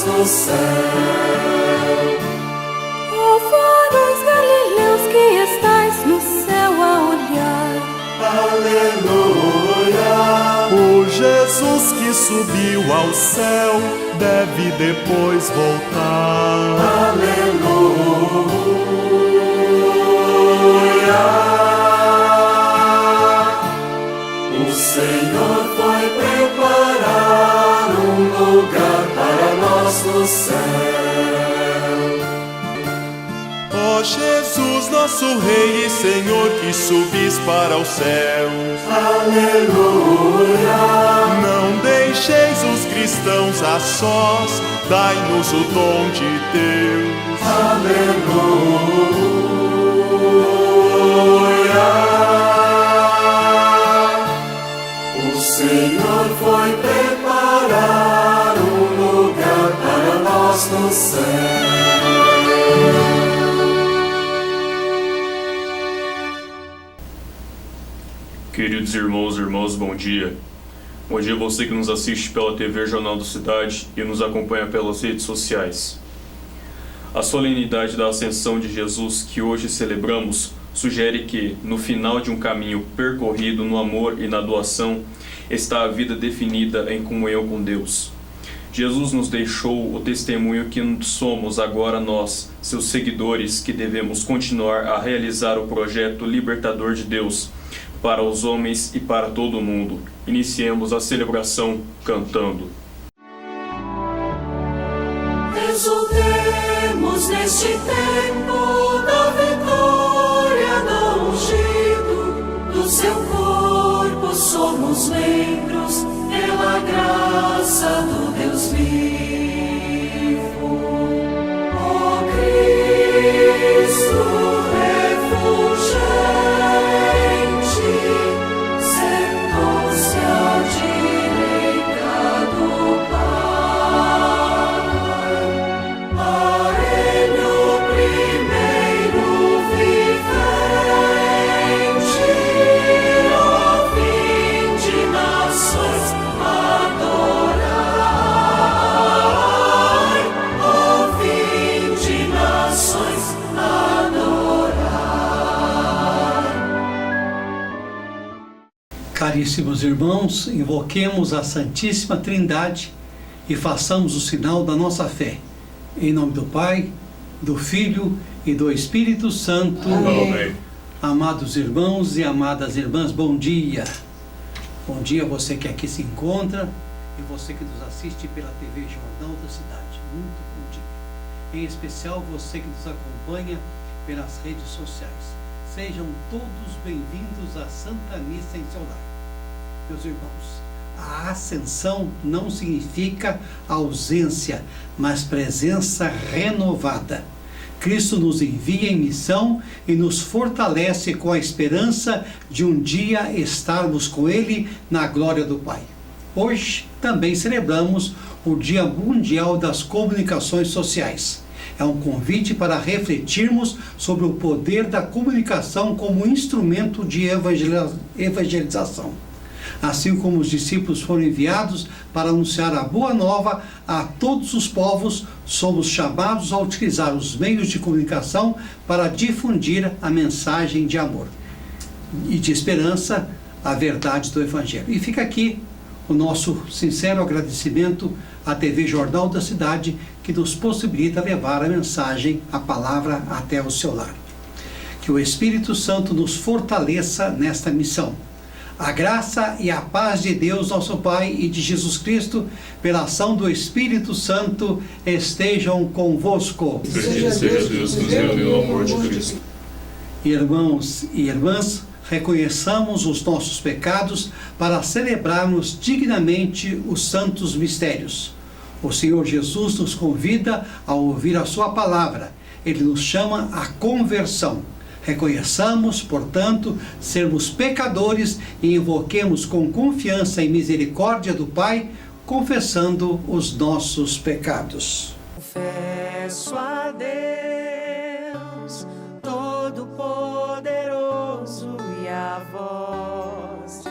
nós no céu. Ó faróis galileus que estais no céu a olhar, Aleluia. O Jesus que subiu ao céu deve depois voltar. Aleluia. O Senhor foi preparar um lugar para nós no céu. Ó Jesus, nosso Rei e Senhor, que subis para os céus, Aleluia. não deixeis os cristãos a sós, dai-nos o dom de Deus. Aleluia. O Senhor foi preparar um lugar para nós no céu. Queridos irmãos e irmãs, bom dia. Bom dia a você que nos assiste pela TV Jornal da Cidade e nos acompanha pelas redes sociais. A solenidade da Ascensão de Jesus que hoje celebramos sugere que, no final de um caminho percorrido no amor e na doação, está a vida definida em comunhão com Deus. Jesus nos deixou o testemunho que somos agora nós, seus seguidores, que devemos continuar a realizar o projeto libertador de Deus para os homens e para todo o mundo. Iniciemos a celebração cantando. Exultemos neste tempo da vitória do ungido, do seu corpo somos membros, pela graça do Deus vivo. Ó Cristo refulgente, sentou-se à direita do Pai. A Ele o primeiro vivente, ó fim de nações, adorai, ó fim de nações, adorai. Caríssimos irmãos, invoquemos a Santíssima Trindade e façamos o sinal da nossa fé. Em nome do Pai, do Filho e do Espírito Santo. Amém. Amados irmãos e amadas irmãs, bom dia. Bom dia a você que aqui se encontra e você que nos assiste pela TV Jornal da Cidade. Muito bom dia. Em especial você que nos acompanha pelas redes sociais. Sejam todos bem-vindos à Santa Missa em seu lar. Meus irmãos, a ascensão não significa ausência, mas presença renovada. Cristo nos envia em missão e nos fortalece com a esperança de um dia estarmos com Ele na glória do Pai. Hoje também celebramos o Dia Mundial das Comunicações Sociais. É um convite para refletirmos sobre o poder da comunicação como instrumento de evangelização. Assim como os discípulos foram enviados para anunciar a boa nova a todos os povos, somos chamados a utilizar os meios de comunicação para difundir a mensagem de amor e de esperança, a verdade do Evangelho. E fica aqui o nosso sincero agradecimento à TV Jornal da Cidade, que nos possibilita levar a mensagem, a palavra até o seu lar. Que o Espírito Santo nos fortaleça nesta missão. A graça e a paz de Deus, nosso Pai, e de Jesus Cristo, pela ação do Espírito Santo, estejam convosco. Bendito seja Deus que nos reuniu no amor de Cristo. Irmãos e irmãs, reconheçamos os nossos pecados para celebrarmos dignamente os santos mistérios. O Senhor Jesus nos convida a ouvir a sua palavra. Ele nos chama à conversão. Reconheçamos, portanto, sermos pecadores e invoquemos com confiança e misericórdia do Pai, confessando os nossos pecados. Confesso a Deus Todo-Poderoso e a vós,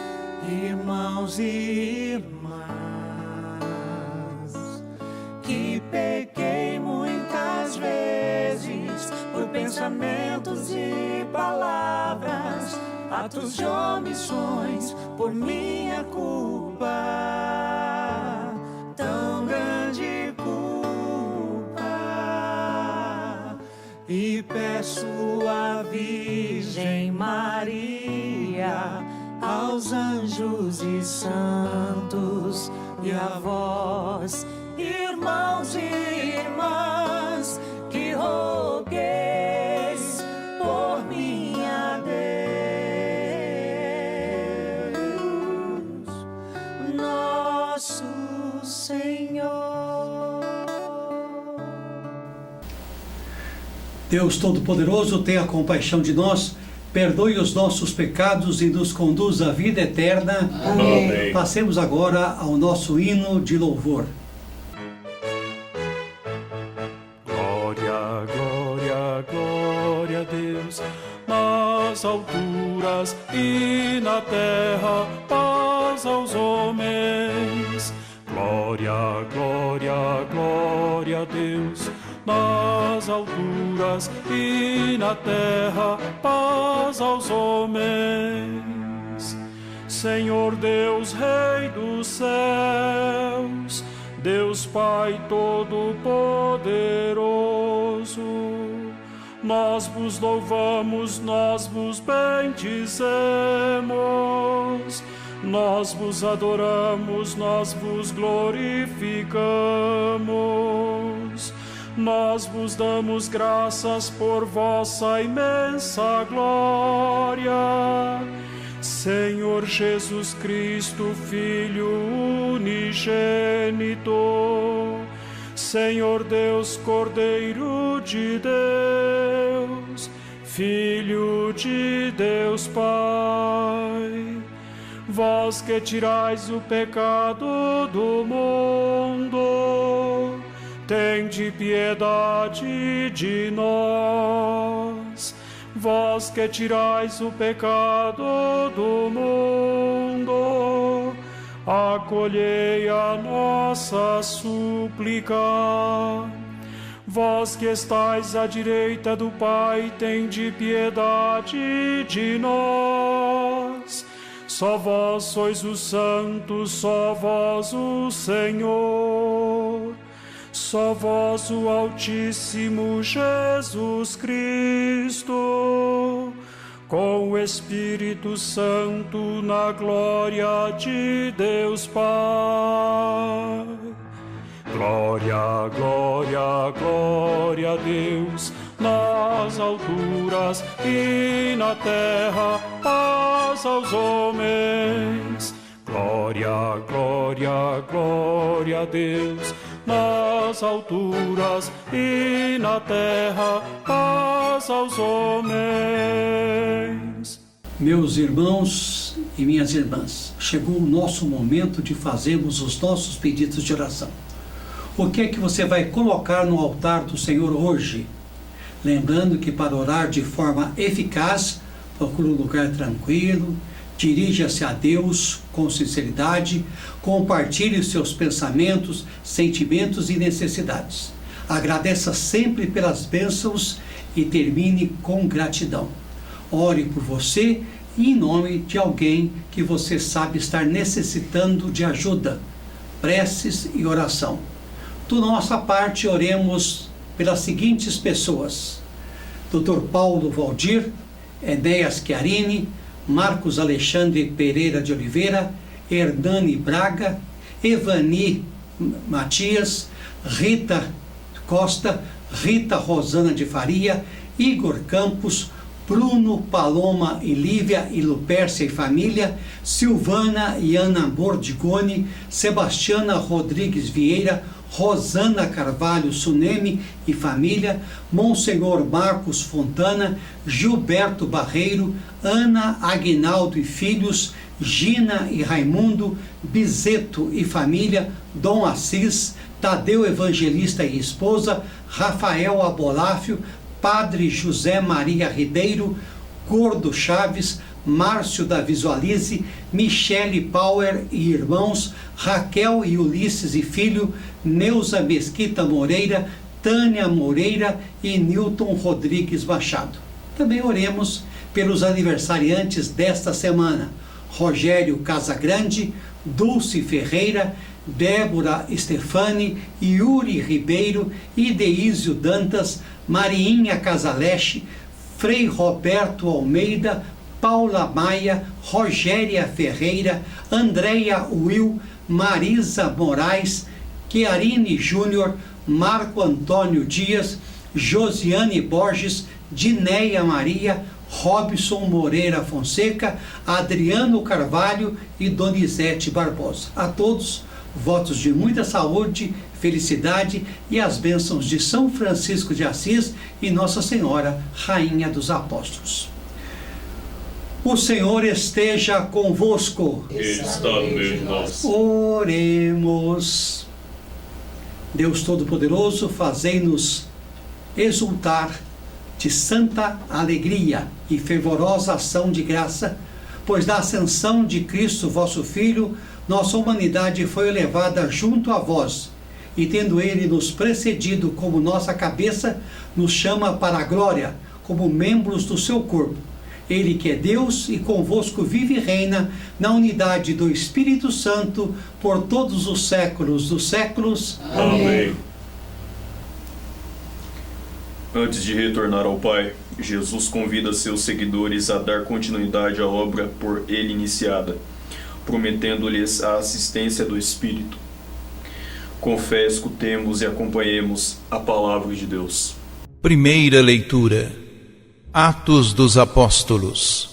irmãos e irmãs, que e pequei muitas vezes por pensamentos e palavras, atos de omissões por minha culpa, tão grande culpa. E peço à Virgem Maria, aos anjos e santos, e a vós, irmãos e irmãs, que rogueis por minha Deus, nosso Senhor. Deus Todo-Poderoso, tenha compaixão de nós, perdoe os nossos pecados e nos conduz à vida eterna. Amém. Passemos agora ao nosso hino de louvor. Glória, glória, glória a Deus, nas alturas e na terra, paz aos homens. Glória, glória, glória a Deus, nas alturas e na terra, paz aos homens. Senhor Deus, Rei dos céus, Deus Pai Todo-Poderoso, nós vos louvamos, nós vos bendizemos, nós vos adoramos, nós vos glorificamos. Nós vos damos graças por vossa imensa glória. Senhor Jesus Cristo, Filho unigênito, Senhor Deus, Cordeiro de Deus, Filho de Deus Pai, vós que tirais o pecado do mundo, tende piedade de nós. Vós que tirais o pecado do mundo, acolhei a nossa súplica. Vós que estais à direita do Pai, tende piedade de nós. Só vós sois os santos, só vós o Senhor. Só vós o Altíssimo Jesus Cristo, com o Espírito Santo na glória de Deus Pai. Glória, glória, glória a Deus, nas alturas e na terra, paz aos homens. Glória, glória, glória a Deus, nas alturas e na terra, paz aos homens. Meus irmãos e minhas irmãs, chegou o nosso momento de fazermos os nossos pedidos de oração. O que é que você vai colocar no altar do Senhor hoje? Lembrando que para orar de forma eficaz, procure um lugar tranquilo, dirija-se a Deus com sinceridade, compartilhe os seus pensamentos, sentimentos e necessidades. Agradeça sempre pelas bênçãos e termine com gratidão. Ore por você e em nome de alguém que você sabe estar necessitando de ajuda, preces e oração. Da nossa parte, oremos pelas seguintes pessoas: Dr. Paulo Valdir, Enéas Chiarini, Marcos Alexandre Pereira de Oliveira, Hernani Braga, Evani Matias, Rita Costa, Rita Rosana de Faria, Igor Campos, Bruno, Paloma e Lívia e Lupércia e família, Silvana e Ana Bordigoni, Sebastiana Rodrigues Vieira, Rosana Carvalho Sunemi e família, Monsenhor Marcos Fontana, Gilberto Barreiro, Ana Aguinaldo e filhos, Gina e Raimundo, Bizeto e família, Dom Assis, Tadeu Evangelista e esposa, Rafael Aboláfio, Padre José Maria Ribeiro, Gordo Chaves, Márcio da Visualize, Michele Power e irmãos, Raquel e Ulisses e filho, Neuza Mesquita Moreira, Tânia Moreira e Newton Rodrigues Machado. Também oremos pelos aniversariantes desta semana: Rogério Casagrande, Dulce Ferreira, Débora Stefani, Yuri Ribeiro, Ideísio Dantas, Mariinha Casaleche, Frei Roberto Almeida, Paula Maia, Rogéria Ferreira, Andréia Will, Marisa Moraes, Chiarine Júnior, Marco Antônio Dias, Josiane Borges, Dineia Maria, Robson Moreira Fonseca, Adriano Carvalho e Donizete Barbosa. A todos, votos de muita saúde, felicidade e as bênçãos de São Francisco de Assis e Nossa Senhora, Rainha dos Apóstolos. O Senhor esteja convosco. Ele está no meio de nós. Oremos. Deus Todo-Poderoso, fazei-nos exultar de santa alegria e fervorosa ação de graça, pois da ascensão de Cristo, vosso Filho, nossa humanidade foi elevada junto a vós, e tendo Ele nos precedido como nossa cabeça, nos chama para a glória, como membros do seu corpo. Ele que é Deus e convosco vive e reina na unidade do Espírito Santo por todos os séculos dos séculos. Amém. Antes de retornar ao Pai, Jesus convida seus seguidores a dar continuidade à obra por ele iniciada, prometendo-lhes a assistência do Espírito. Com fé escutemos e acompanhemos a palavra de Deus. Primeira leitura. Atos dos Apóstolos.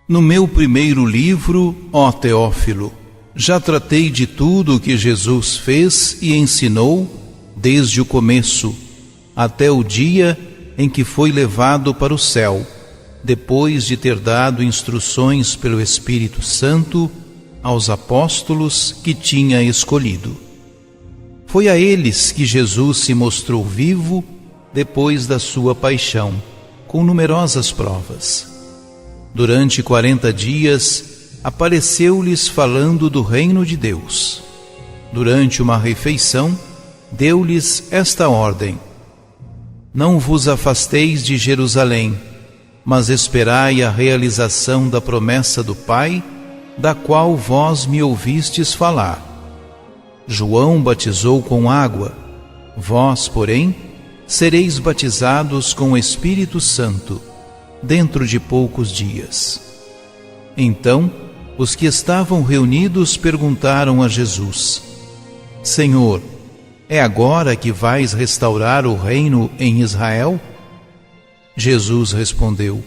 No meu primeiro livro, ó Teófilo, já tratei de tudo o que Jesus fez e ensinou desde o começo, até o dia em que foi levado para o céu, depois de ter dado instruções pelo Espírito Santo aos apóstolos que tinha escolhido. Foi a eles que Jesus se mostrou vivo depois da sua paixão, com numerosas provas. Durante 40 dias, apareceu-lhes falando do reino de Deus. Durante uma refeição, deu-lhes esta ordem: não vos afasteis de Jerusalém, mas esperai a realização da promessa do Pai, da qual vós me ouvistes falar. João batizou com água, vós, porém, sereis batizados com o Espírito Santo, dentro de poucos dias. Então, os que estavam reunidos perguntaram a Jesus: Senhor, é agora que vais restaurar o reino em Israel? Jesus respondeu: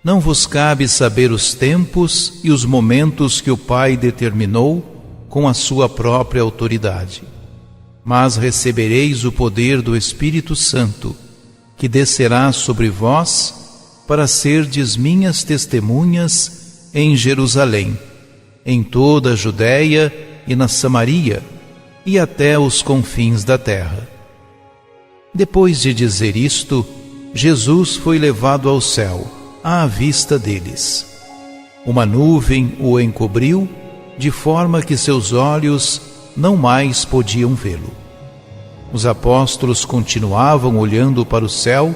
não vos cabe saber os tempos e os momentos que o Pai determinou com a sua própria autoridade. Mas recebereis o poder do Espírito Santo, que descerá sobre vós, para serdes minhas testemunhas em Jerusalém, em toda a Judéia e na Samaria, e até os confins da terra. Depois de dizer isto, Jesus foi levado ao céu, à vista deles. Uma nuvem o encobriu, de forma que seus olhos não mais podiam vê-lo. Os apóstolos continuavam olhando para o céu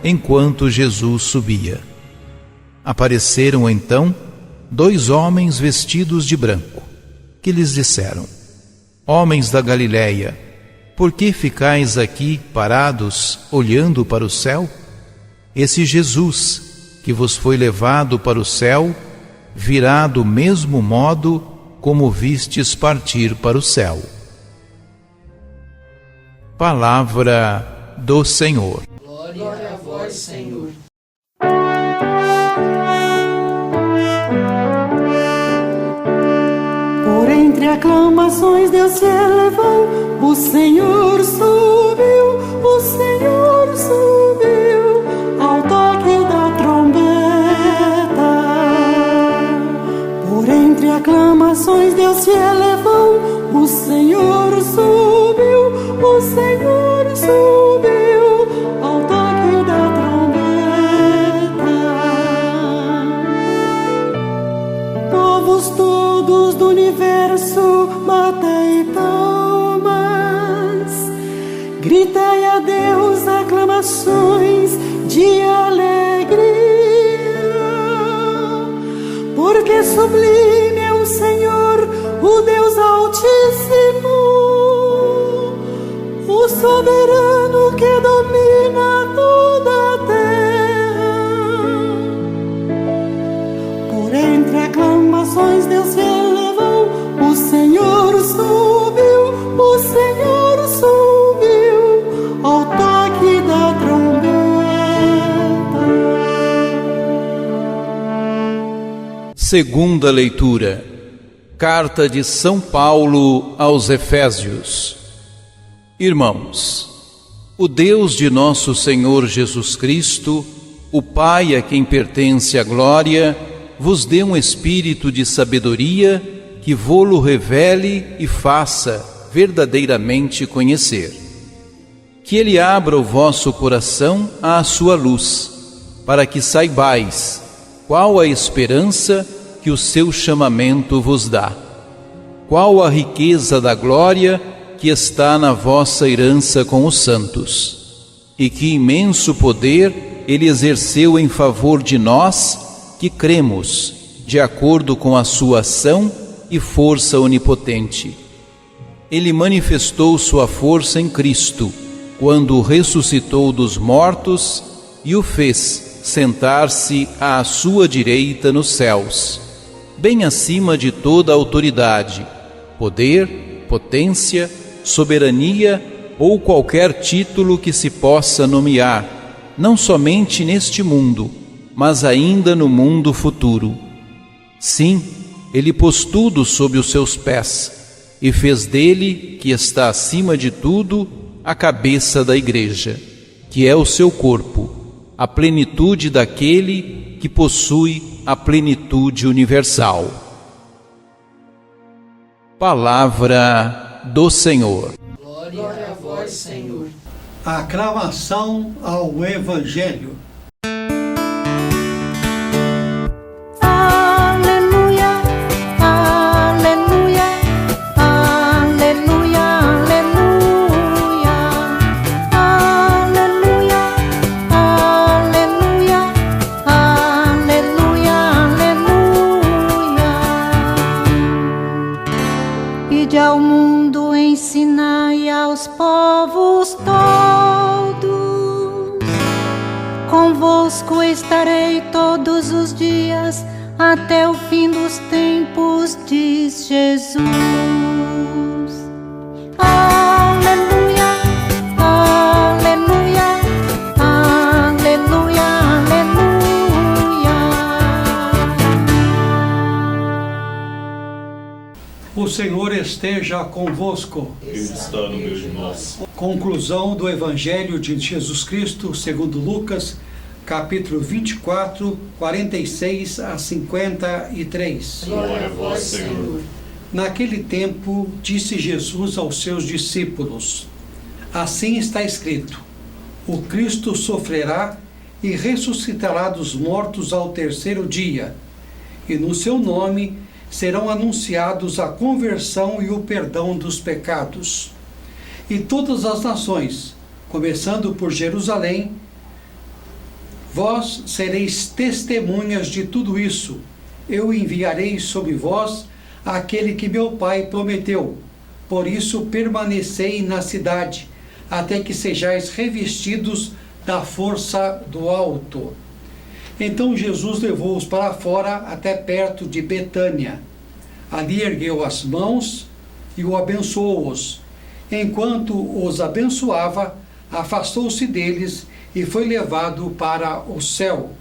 enquanto Jesus subia. Apareceram então 2 homens vestidos de branco, que lhes disseram: homens da Galileia, por que ficais aqui parados, olhando para o céu? Esse Jesus, que vos foi levado para o céu, virá do mesmo modo como vistes partir para o céu. Palavra do Senhor. Glória a vós, Senhor. Por entre aclamações Deus se elevou, o Senhor subiu, o Senhor subiu, ao toque da trombeta. Por entre aclamações Deus se elevou, o Senhor subiu, o Senhor subiu, ao toque da trombeta. Gritai a Deus aclamações de alegria, porque sublime é o Senhor, o Deus Altíssimo, o soberano que domina toda a terra. Por entre aclamações Deus se elevou, o Senhor subiu, o Senhor subiu ao toque da trombeta. Segunda leitura. Carta de São Paulo aos Efésios. Irmãos, o Deus de nosso Senhor Jesus Cristo, o Pai a quem pertence a glória, vos dê um espírito de sabedoria que vô-lo revele e faça verdadeiramente conhecer. Que Ele abra o vosso coração à sua luz, para que saibais qual a esperança que o seu chamamento vos dá, qual a riqueza da glória que está na vossa herança com os santos, e que imenso poder Ele exerceu em favor de nós que cremos, de acordo com a sua ação e força onipotente. Ele manifestou sua força em Cristo, quando o ressuscitou dos mortos e o fez sentar-se à sua direita nos céus, bem acima de toda autoridade, poder, potência, soberania ou qualquer título que se possa nomear, não somente neste mundo, mas ainda no mundo futuro. Sim, Ele pôs tudo sob os seus pés e fez dele, que está acima de tudo, a cabeça da igreja, que é o seu corpo, a plenitude daquele que possui a plenitude universal. Palavra do Senhor. Glória a vós, Senhor. Aclamação ao Evangelho. Aleluia, aleluia, aleluia, aleluia, aleluia, aleluia, aleluia, aleluia. Ide ao mundo, ensinai aos povos todos. Convosco estarei todos os dias, até o fim dos tempos, diz Jesus. Aleluia, aleluia, aleluia, aleluia. O Senhor esteja convosco. Ele está no meio de nós. Conclusão do Evangelho de Jesus Cristo, segundo Lucas, capítulo 24, 46 a 53. Glória a vós, Senhor. Naquele tempo, disse Jesus aos seus discípulos: assim está escrito: o Cristo sofrerá e ressuscitará dos mortos ao terceiro dia, e no seu nome serão anunciados a conversão e o perdão dos pecados. E todas as nações, começando por Jerusalém, vós sereis testemunhas de tudo isso. Eu enviarei sobre vós aquele que meu Pai prometeu. Por isso permanecei na cidade, até que sejais revestidos da força do alto. Então Jesus levou-os para fora, até perto de Betânia. Ali ergueu as mãos e o abençoou-os. Enquanto os abençoava, afastou-se deles e foi levado para o céu.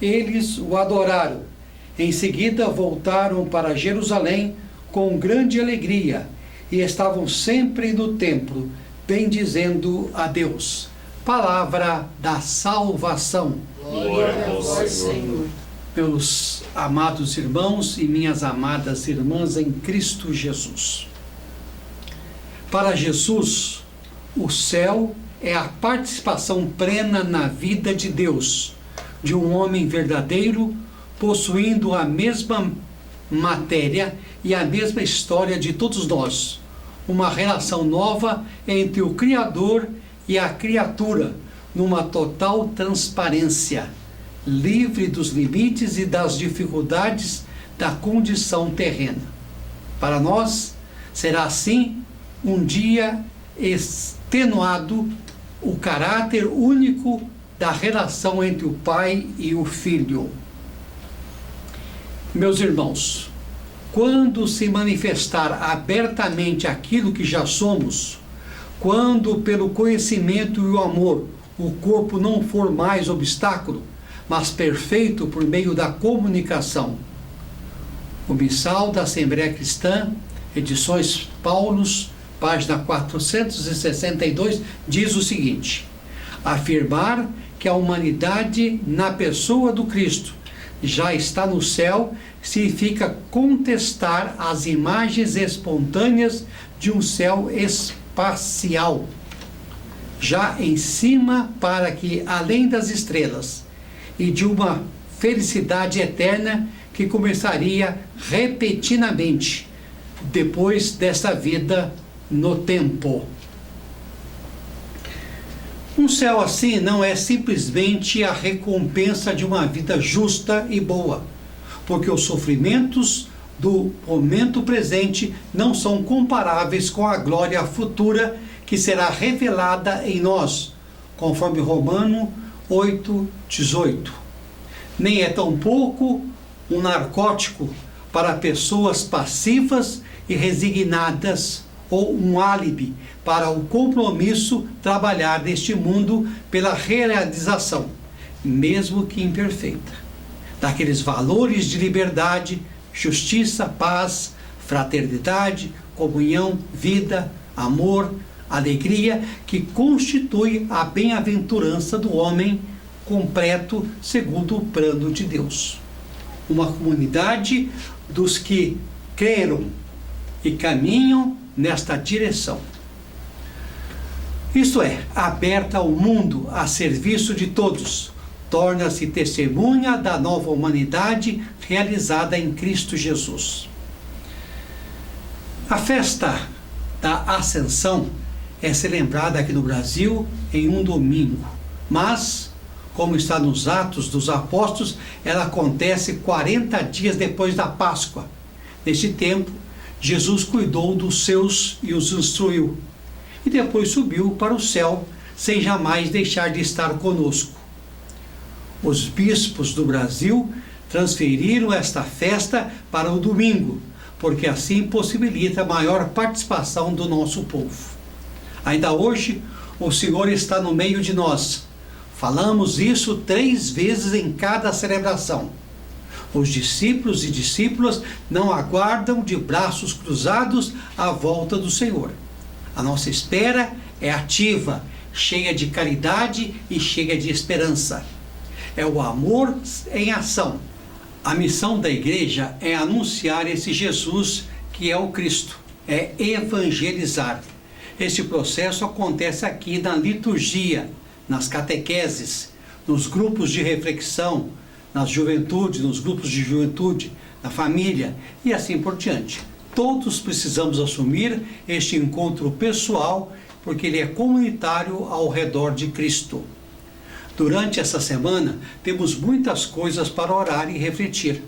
Eles o adoraram. Em seguida voltaram para Jerusalém com grande alegria e estavam sempre no templo, bendizendo a Deus. Palavra da salvação. Glória a vós, Senhor. Meus amados irmãos e minhas amadas irmãs em Cristo Jesus. Para Jesus, o céu é a participação plena na vida de Deus, de um homem verdadeiro, possuindo a mesma matéria e a mesma história de todos nós. uma relação nova entre o Criador e a criatura, numa total transparência, livre dos limites e das dificuldades da condição terrena. Para nós, será assim um dia extenuado o caráter único da relação entre o Pai e o Filho. Meus irmãos, quando se manifestar abertamente aquilo que já somos, quando pelo conhecimento e o amor o corpo não for mais obstáculo, mas perfeito por meio da comunicação. O Missal da Assembleia Cristã, Edições Paulus, página 462, diz o seguinte: afirmar que a humanidade na pessoa do Cristo já está no céu significa contestar as imagens espontâneas de um céu espacial, já em cima, para que além das estrelas, e de uma felicidade eterna que começaria repentinamente depois desta vida no tempo. Um céu assim não é simplesmente a recompensa de uma vida justa e boa, porque os sofrimentos do momento presente não são comparáveis com a glória futura que será revelada em nós, conforme Romanos 8:18. Nem é tampouco um narcótico para pessoas passivas e resignadas, ou um álibi para o compromisso trabalhar neste mundo pela realização, mesmo que imperfeita, daqueles valores de liberdade, justiça, paz, fraternidade, comunhão, vida, amor, alegria, que constitui a bem-aventurança do homem completo segundo o plano de Deus. Uma comunidade dos que creram e caminham nesta direção. Isto é, aberta ao mundo, a serviço de todos, torna-se testemunha da nova humanidade realizada em Cristo Jesus. A festa da Ascensão é celebrada aqui no Brasil em um domingo, mas, como está nos Atos dos Apóstolos, ela acontece 40 dias depois da Páscoa. Neste tempo, Jesus cuidou dos seus e os instruiu, e depois subiu para o céu, sem jamais deixar de estar conosco. Os bispos do Brasil transferiram esta festa para o domingo, porque assim possibilita maior participação do nosso povo. Ainda hoje, o Senhor está no meio de nós. Falamos isso 3 vezes em cada celebração. Os discípulos e discípulas não aguardam de braços cruzados a volta do Senhor. A nossa espera é ativa, cheia de caridade e cheia de esperança. É o amor em ação. A missão da igreja é anunciar esse Jesus que é o Cristo, é evangelizar. Este processo acontece aqui na liturgia, nas catequeses, nos grupos de reflexão, nas juventudes, nos grupos de juventude, na família e assim por diante. Todos precisamos assumir este encontro pessoal, porque ele é comunitário ao redor de Cristo. Durante essa semana, temos muitas coisas para orar e refletir.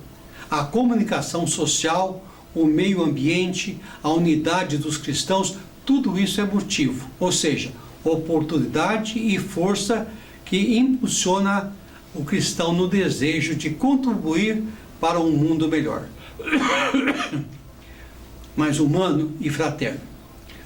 A comunicação social, o meio ambiente, a unidade dos cristãos, tudo isso é motivo, ou seja, oportunidade e força que impulsiona o cristão no desejo de contribuir para um mundo melhor, mais humano e fraterno.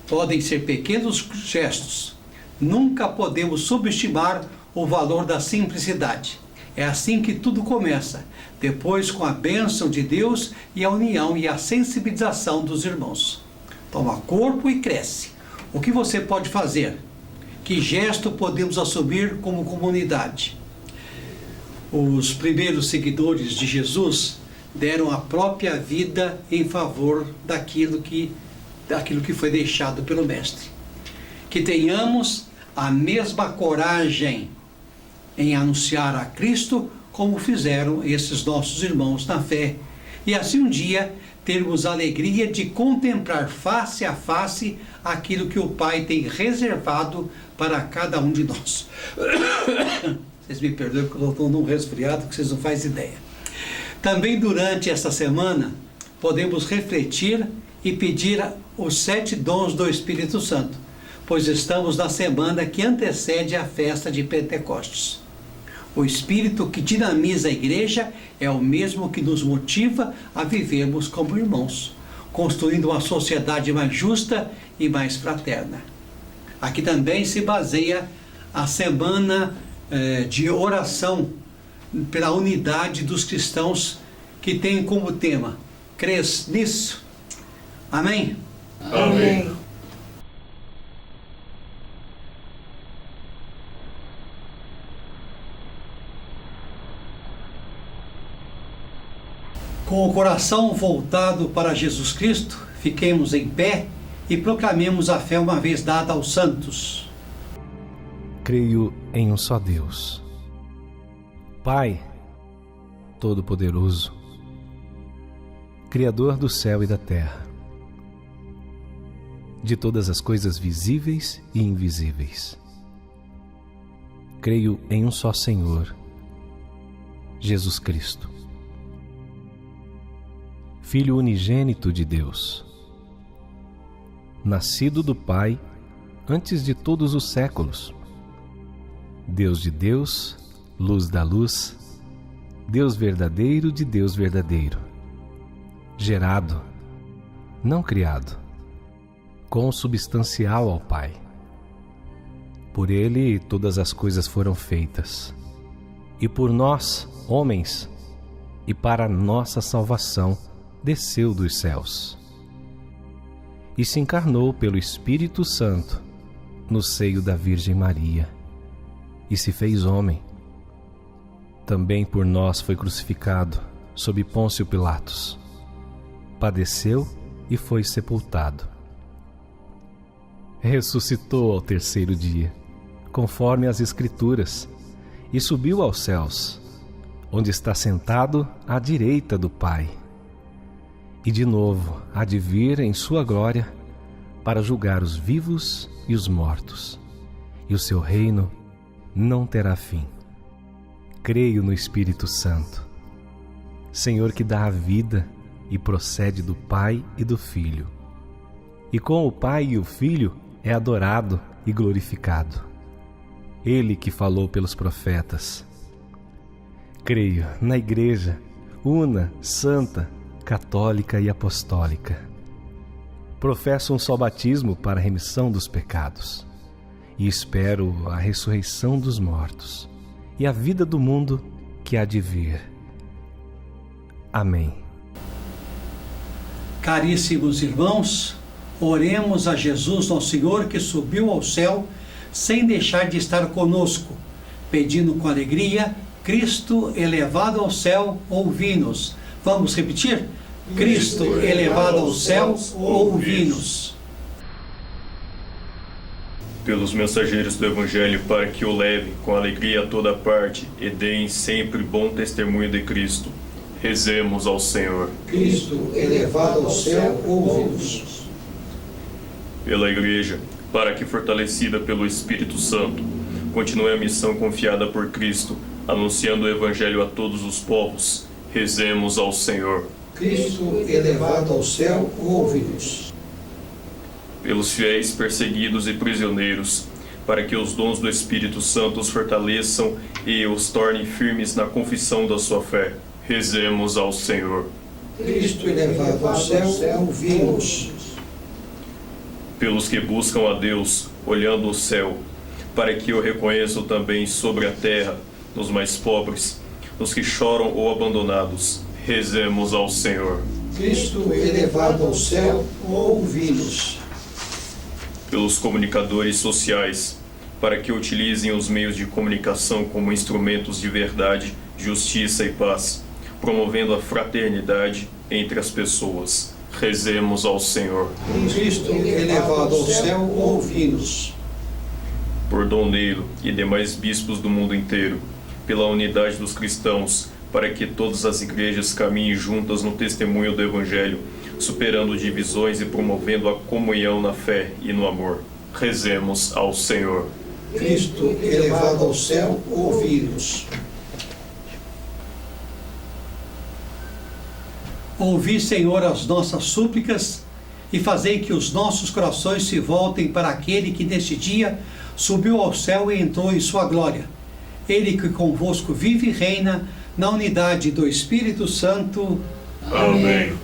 Podem ser pequenos gestos. Nunca podemos subestimar o valor da simplicidade. É assim que tudo começa, depois com a bênção de Deus e a união e a sensibilização dos irmãos. Toma corpo e cresce. O que você pode fazer? Que gesto podemos assumir como comunidade? Os primeiros seguidores de Jesus deram a própria vida em favor daquilo que foi deixado pelo Mestre. Que tenhamos a mesma coragem em anunciar a Cristo como fizeram esses nossos irmãos na fé, e assim um dia termos a alegria de contemplar face a face aquilo que o Pai tem reservado para cada um de nós. Vocês me perdoem porque eu estou num resfriado que vocês não fazem ideia. Também durante esta semana podemos refletir e pedir os 7 dons do Espírito Santo, pois estamos na semana que antecede a festa de Pentecostes. O Espírito que dinamiza a igreja é o mesmo que nos motiva a vivermos como irmãos, construindo uma sociedade mais justa e mais fraterna. Aqui também se baseia a semana de oração pela unidade dos cristãos, que tem como tema: crês nisso? Amém? Amém. Com o coração voltado para Jesus Cristo, fiquemos em pé e proclamemos a fé uma vez dada aos santos. Creio em um só Deus, Pai Todo-Poderoso, Criador do céu e da terra, de todas as coisas visíveis e invisíveis. Creio em um só Senhor, Jesus Cristo, Filho unigênito de Deus, nascido do Pai antes de todos os séculos, Deus de Deus, luz da luz, Deus verdadeiro de Deus verdadeiro, gerado, não criado, consubstancial ao Pai. Por Ele todas as coisas foram feitas, e por nós, homens, e para nossa salvação, desceu dos céus e se encarnou pelo Espírito Santo no seio da Virgem Maria e se fez homem. Também por nós foi crucificado sob Pôncio Pilatos, padeceu e foi sepultado. Ressuscitou ao 3º dia, conforme as Escrituras, e subiu aos céus, onde está sentado à direita do Pai. E de novo há de vir em sua glória para julgar os vivos e os mortos, e o seu reino não terá fim. Creio no Espírito Santo, Senhor que dá a vida e procede do Pai e do Filho, e com o Pai e o Filho é adorado e glorificado. Ele que falou pelos profetas. Creio na Igreja, una, santa, católica e apostólica. Professo um só batismo para a remissão dos pecados e espero a ressurreição dos mortos e a vida do mundo que há de vir. Amém. Caríssimos irmãos, oremos a Jesus, nosso Senhor, que subiu ao céu sem deixar de estar conosco, pedindo com alegria: Cristo elevado ao céu, ouvi-nos. Vamos repetir? Cristo elevado ao céu, ouvi-nos. Pelos mensageiros do Evangelho, para que o leve com alegria a toda parte e deem sempre bom testemunho de Cristo. Rezemos ao Senhor. Cristo elevado ao céu, ouvi-nos. Pela Igreja, para que, fortalecida pelo Espírito Santo, continue a missão confiada por Cristo, anunciando o Evangelho a todos os povos. Rezemos ao Senhor. Cristo elevado ao céu, ouve-nos. Pelos fiéis perseguidos e prisioneiros, para que os dons do Espírito Santo os fortaleçam e os tornem firmes na confissão da sua fé. Rezemos ao Senhor. Cristo elevado ao céu, ouvi-nos. Pelos que buscam a Deus, olhando o céu, para que o reconheçam também sobre a terra, nos mais pobres, nos que choram ou abandonados. Rezemos ao Senhor. Cristo elevado ao céu, ouvi-nos. Pelos comunicadores sociais, para que utilizem os meios de comunicação como instrumentos de verdade, justiça e paz, promovendo a fraternidade entre as pessoas. Rezemos ao Senhor. Cristo elevado ao céu, ouvi-nos. Por Dom Neilo e demais bispos do mundo inteiro, pela unidade dos cristãos, para que todas as igrejas caminhem juntas no testemunho do Evangelho, superando divisões e promovendo a comunhão na fé e no amor. Rezemos ao Senhor. Cristo, elevado ao céu, ouvi-nos. Ouvi, Senhor, as nossas súplicas e fazei que os nossos corações se voltem para aquele que neste dia subiu ao céu e entrou em sua glória. Ele que convosco vive e reina na unidade do Espírito Santo. Amém.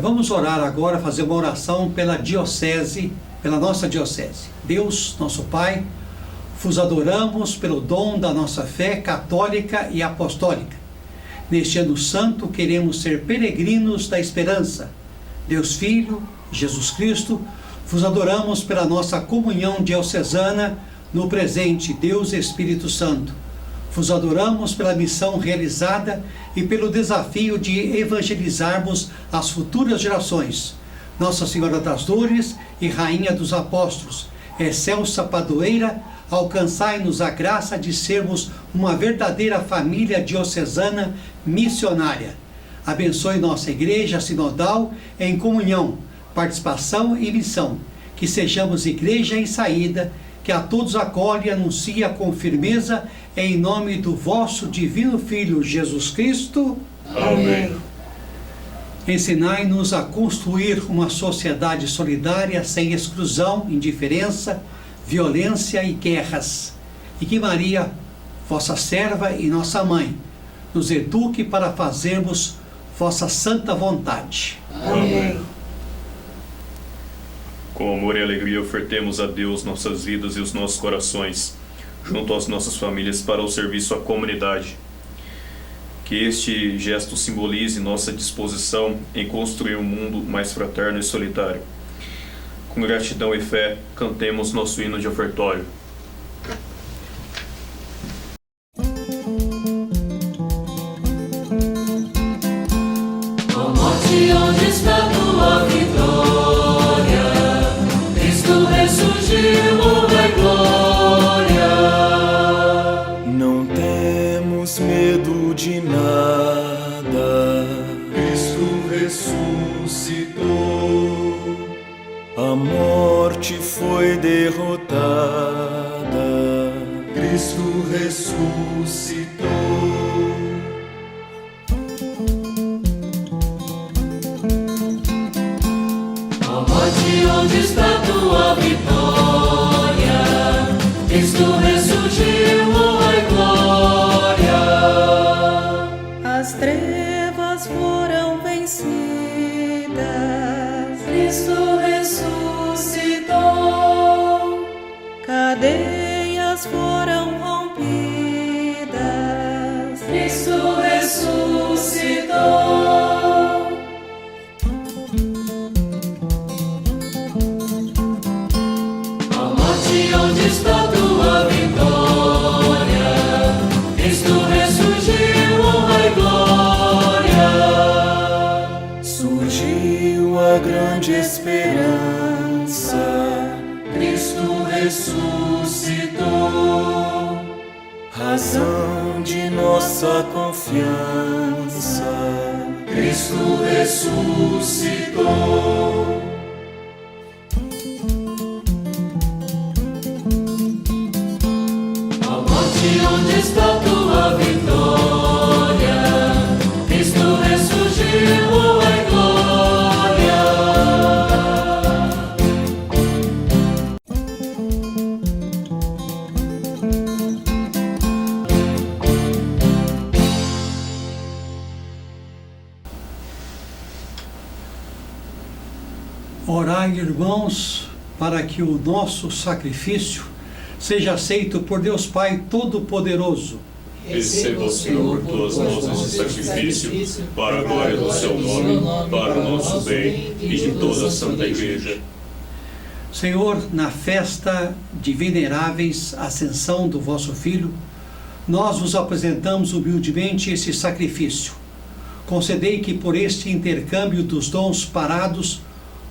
Vamos orar agora, fazer uma oração pela diocese, pela nossa diocese. Deus, nosso Pai, vos adoramos pelo dom da nossa fé católica e apostólica. Neste ano santo queremos ser peregrinos da esperança. Deus Filho, Jesus Cristo, vos adoramos pela nossa comunhão diocesana no presente, Deus Espírito Santo. Vos adoramos pela missão realizada e pelo desafio de evangelizarmos as futuras gerações. Nossa Senhora das Dores e Rainha dos Apóstolos, excelsa padroeira, alcançai-nos a graça de sermos uma verdadeira família diocesana missionária. Abençoe nossa igreja sinodal em comunhão, participação e missão. Que sejamos igreja em saída, que a todos acolhe e anuncia com firmeza, em nome do vosso divino Filho Jesus Cristo. Amém. Ensinai-nos a construir uma sociedade solidária sem exclusão, indiferença, violência e guerras. E que Maria, vossa serva e nossa mãe, nos eduque para fazermos vossa santa vontade. Amém. Com amor e alegria ofertemos a Deus nossas vidas e os nossos corações, junto às nossas famílias, para o serviço à comunidade. Que este gesto simbolize nossa disposição em construir um mundo mais fraterno e solitário. Com gratidão e fé, cantemos nosso hino de ofertório. Ó morte, onde está tua vitória? Cristo ressurgiu, Rei glória. Não temos medo de nada. Cristo ressuscitou. A morte foi derrotada. Cristo ressuscitou. Ó morte, onde está tua vitória? Cristo ressurgiu, Rei glória. As trevas foram vencidas, Cristo ressuscitou. cadeias foram rompidas, Cristo ressuscitou. Ó morte, onde está tua vitória? Cristo ressurgiu, Rei glória. Surgiu a grande esperança. Cristo ressuscitou. Razão de nossa confiança. Cristo ressuscitou. Ó morte, onde está tua vitória? Cristo ressurgiu, Rei glória. Orai, irmãos, para que o nosso sacrifício seja aceito por Deus Pai Todo-Poderoso. Receba, Senhor, tuas mãos esse sacrifício, para a glória do seu nome, para o nosso bem e de toda a Santa Igreja. Senhor, na festa de veneráveis ascensão do vosso Filho, nós vos apresentamos humildemente esse sacrifício. Concedei que por este intercâmbio dos dons parados,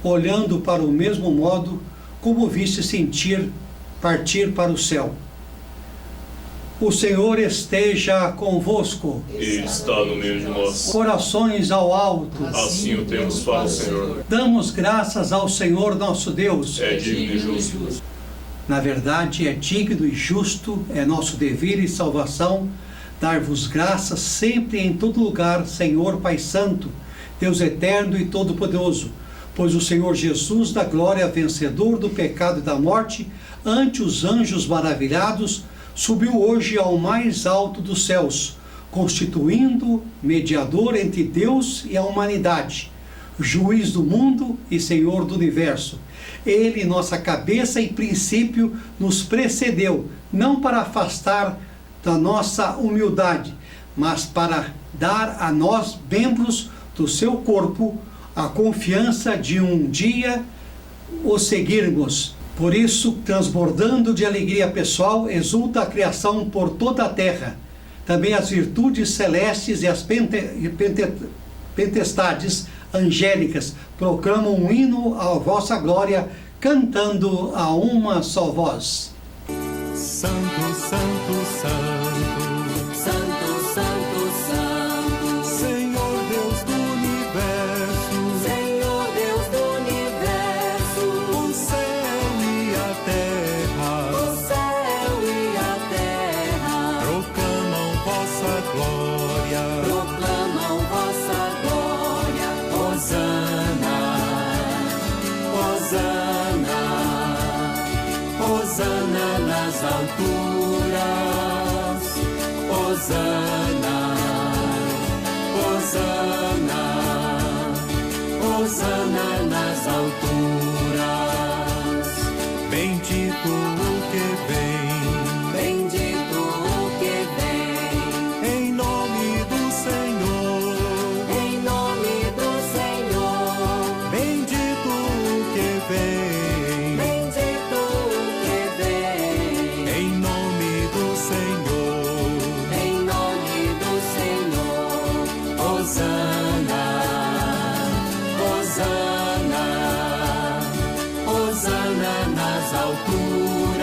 olhando para o mesmo modo, como viste sentir partir para o céu. O Senhor esteja convosco. Ele está no meio de nós. Corações ao alto. Assim o temos para o Senhor. Damos graças ao Senhor nosso Deus. É digno e justo. Na verdade, é digno e justo, é nosso dever e salvação dar-vos graças sempre e em todo lugar, Senhor Pai Santo, Deus eterno e todo-poderoso, pois o Senhor Jesus da glória, vencedor do pecado e da morte, ante os anjos maravilhados, subiu hoje ao mais alto dos céus, constituindo mediador entre Deus e a humanidade, juiz do mundo e Senhor do universo. Ele, nossa cabeça e princípio, nos precedeu, não para afastar da nossa humildade, mas para dar a nós, membros do seu corpo, a confiança de um dia o seguirmos. Por isso, transbordando de alegria pessoal, exulta a criação por toda a terra. Também as virtudes celestes e as potestades angélicas proclamam um hino à vossa glória, cantando a uma só voz. Santo, santo, santo, Santo, Santo, Santo, Senhor Deus do universo, Senhor Deus do universo, o céu e a terra o céu e a terra proclamam vossa glória. proclamam vossa glória. Hosana, Hosana, Hosana nas alturas. Hosana, Hosana, Hosana nas alturas. Bendito o que vem, Bendito o que vem, em nome do Senhor. em nome do Senhor. Bendito o que vem, Bendito o que vem, em nome do Senhor. em nome do Senhor. Hosana, Hosana, Hosana nas alturas.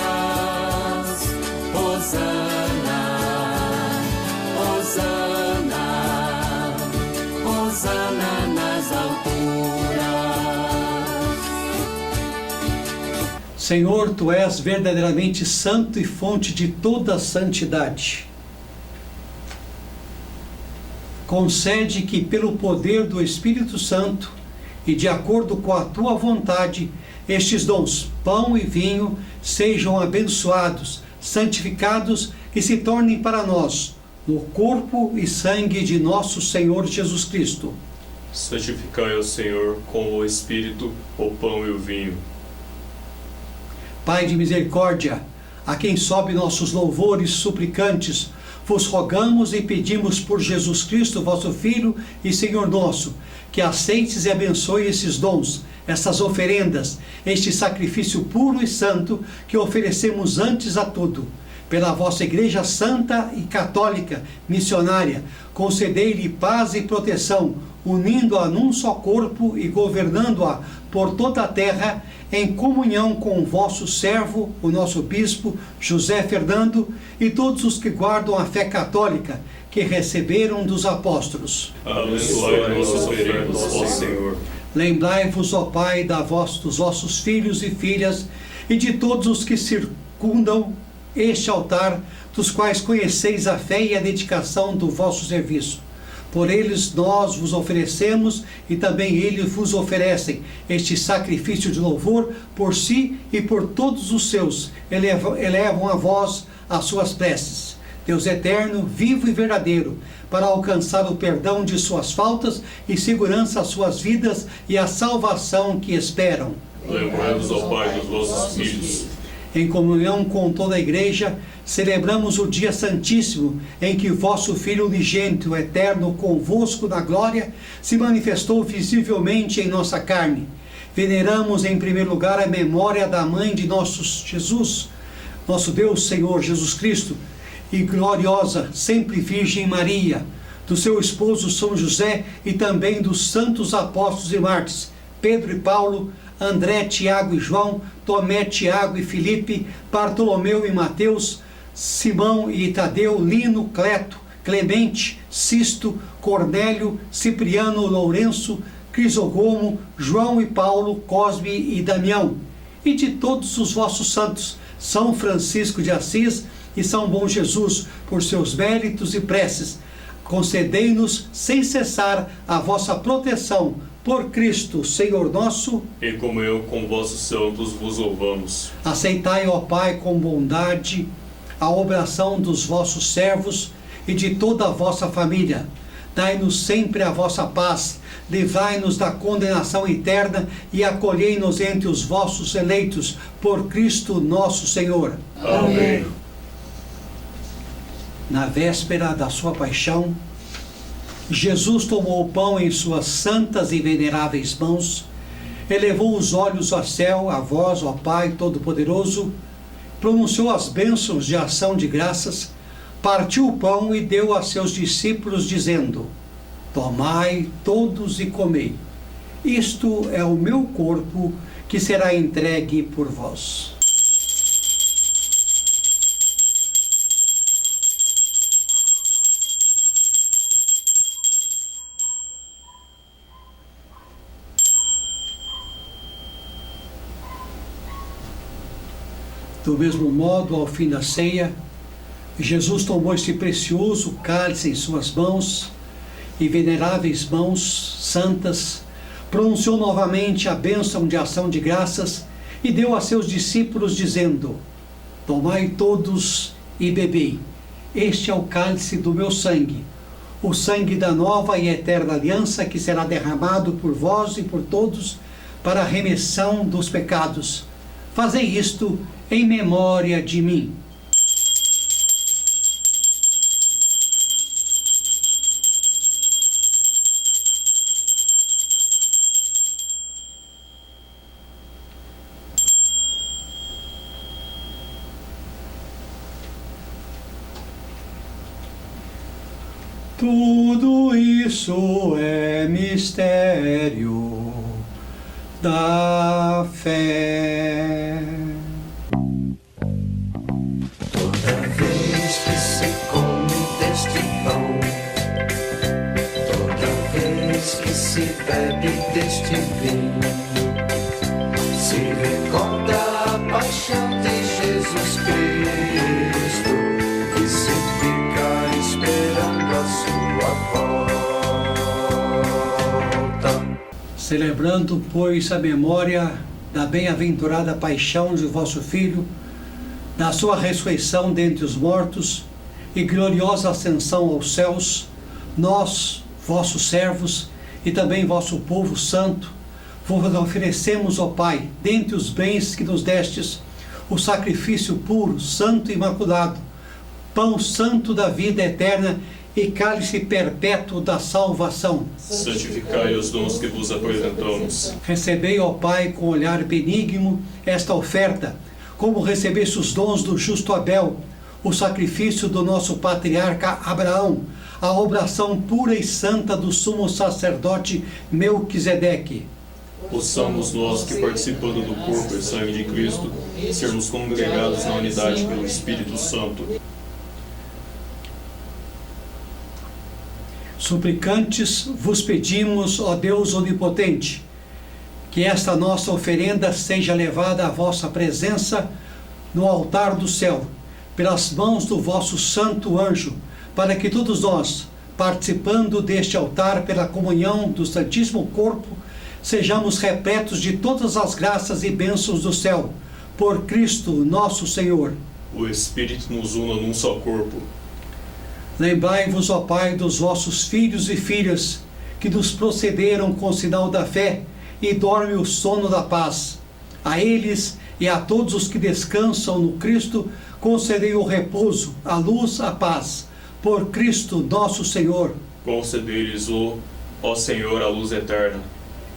Hosana, Hosana, Hosana nas alturas. Senhor, Tu és verdadeiramente santo e fonte de toda a santidade. Concede que, pelo poder do Espírito Santo e de acordo com a Tua vontade, estes dons, pão e vinho, sejam abençoados, santificados e se tornem para nós no corpo e sangue de nosso Senhor Jesus Cristo. Santificai ao Senhor com o Espírito, o pão e o vinho. Pai de misericórdia, a quem sobe nossos louvores suplicantes, vos rogamos e pedimos por Jesus Cristo, vosso Filho e Senhor nosso, que aceites e abençoe esses dons, essas oferendas, este sacrifício puro e santo que oferecemos antes a tudo. Pela vossa Igreja Santa e Católica, missionária, concedei-lhe paz e proteção, unindo-a num só corpo e governando-a por toda a terra, em comunhão com o vosso servo, o nosso bispo, José Fernando, e todos os que guardam a fé católica, que receberam dos apóstolos. Abençoai nossas oferendas, ó Senhor. Lembrai-vos, ó Pai, dos vossos filhos e filhas, e de todos os que circundam este altar, dos quais conheceis a fé e a dedicação do vosso serviço. Por eles nós vos oferecemos, e também eles vos oferecem este sacrifício de louvor por si e por todos os seus, elevam a vós as suas preces. Deus eterno, vivo e verdadeiro, para alcançar o perdão de suas faltas e segurança às suas vidas e a salvação que esperam. Lembrai-vos, ó Pai, dos vossos filhos. Em comunhão com toda a Igreja, celebramos o dia santíssimo em que vosso Filho unigênito, eterno, convosco na glória, se manifestou visivelmente em nossa carne. Veneramos em primeiro lugar a memória da mãe de nosso Jesus, nosso Deus Senhor Jesus Cristo, e gloriosa, sempre Virgem Maria, do seu esposo São José e também dos santos apóstolos e mártires, Pedro e Paulo, André, Tiago e João, Tomé, Tiago e Filipe, Bartolomeu e Mateus, Simão e Tadeu, Lino, Cleto, Clemente, Sisto, Cornélio, Cipriano, Lourenço, Crisogomo, João e Paulo, Cosme e Damião, e de todos os vossos santos, São Francisco de Assis e São Bom Jesus, por seus méritos e preces, concedei-nos sem cessar a vossa proteção, por Cristo, Senhor nosso. E como eu com vossos santos vos louvamos. Aceitai, ó Pai, com bondade a oração dos vossos servos e de toda a vossa família. Dai-nos sempre a vossa paz, livrai-nos da condenação eterna e acolhei-nos entre os vossos eleitos, por Cristo nosso Senhor. Amém. Na véspera da sua paixão, Jesus tomou o pão em suas santas e veneráveis mãos, elevou os olhos ao céu, a vós, ó Pai Todo-Poderoso, pronunciou as bênçãos de ação de graças, partiu o pão e deu a seus discípulos, dizendo: tomai todos e comei. Isto é o meu corpo, que será entregue por vós. Do mesmo modo, ao fim da ceia, Jesus tomou este precioso cálice em suas mãos e veneráveis mãos santas, pronunciou novamente a bênção de ação de graças e deu a seus discípulos, dizendo: tomai todos e bebei. Este é o cálice do meu sangue, o sangue da nova e eterna aliança, que será derramado por vós e por todos para a remissão dos pecados. Fazei isto em memória de mim. Tudo isso é mistério da fé. Toda vez que se come deste pão, toda vez que se bebe deste vinho, se recorda a paixão de Jesus Cristo, que se fica esperando a sua volta. Celebrando, pois, a memória da bem-aventurada paixão de vosso Filho, da sua ressurreição dentre os mortos e gloriosa ascensão aos céus, nós, vossos servos, e também vosso povo santo, vos oferecemos, ó Pai, dentre os bens que nos destes, o sacrifício puro, santo e imaculado, pão santo da vida eterna e cálice perpétuo da salvação. Santificai os dons que vos apresentamos. Recebei, ó Pai, com olhar benigno esta oferta, como recebeste os dons do justo Abel, o sacrifício do nosso patriarca Abraão, a obração pura e santa do sumo sacerdote Melquisedeque. Possamos nós, que participando do corpo e sangue de Cristo, sermos congregados na unidade pelo Espírito Santo. Suplicantes vos pedimos, ó Deus onipotente, que esta nossa oferenda seja levada à vossa presença no altar do céu, pelas mãos do vosso santo anjo, para que todos nós, participando deste altar pela comunhão do Santíssimo Corpo, sejamos repletos de todas as graças e bênçãos do céu, por Cristo nosso Senhor. O Espírito nos una num só corpo. Lembrai-vos, ó Pai, dos vossos filhos e filhas, que nos procederam com o sinal da fé, e dorme o sono da paz. A eles e a todos os que descansam no Cristo, concedei o repouso, a luz, a paz. Por Cristo nosso Senhor. Concedei-lhes, ó Senhor, a luz eterna.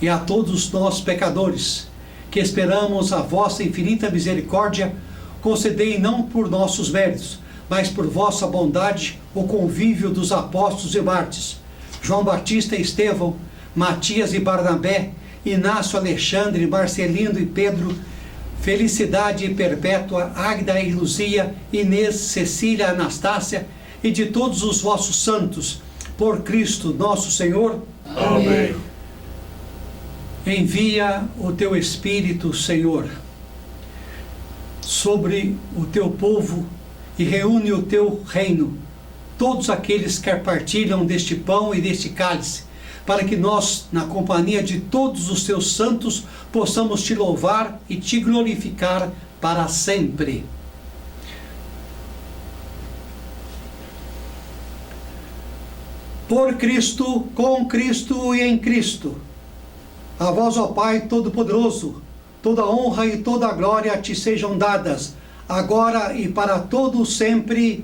E a todos nós, pecadores, que esperamos a vossa infinita misericórdia, concedei não por nossos méritos, mas por vossa bondade, o convívio dos apóstolos e mártires, João Batista e Estevão, Matias e Barnabé, Inácio, Alexandre, Marcelino e Pedro, Felicidade perpétua, Águida e Luzia, Inês, Cecília, Anastácia e de todos os vossos santos, por Cristo nosso Senhor. Amém. Envia o teu Espírito, Senhor, sobre o teu povo e reúne o teu reino, todos aqueles que partilham deste pão e deste cálice, para que nós, na companhia de todos os teus santos, possamos te louvar e te glorificar para sempre. Por Cristo, com Cristo e em Cristo, a vós, ó Pai Todo-Poderoso, toda honra e toda glória te sejam dadas, agora e para todo sempre.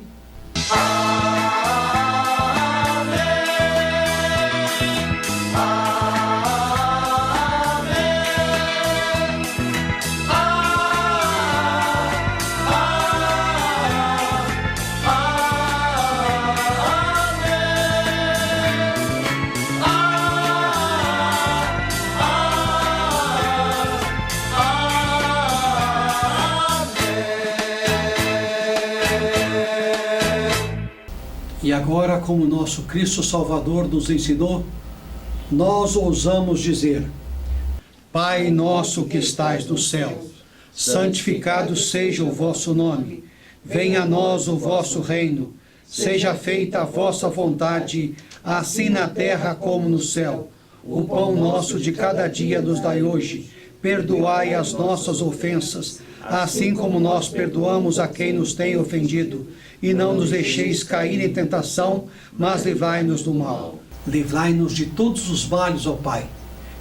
E agora, como nosso Cristo Salvador nos ensinou, nós ousamos dizer: Pai nosso que estais no céu, santificado seja o vosso nome. Venha a nós o vosso reino. Seja feita a vossa vontade, assim na terra como no céu. O pão nosso de cada dia nos dai hoje. Perdoai as nossas ofensas, assim como nós perdoamos a quem nos tem ofendido. E não nos deixeis cair em tentação, mas livrai-nos do mal. Livrai-nos de todos os males, ó Pai,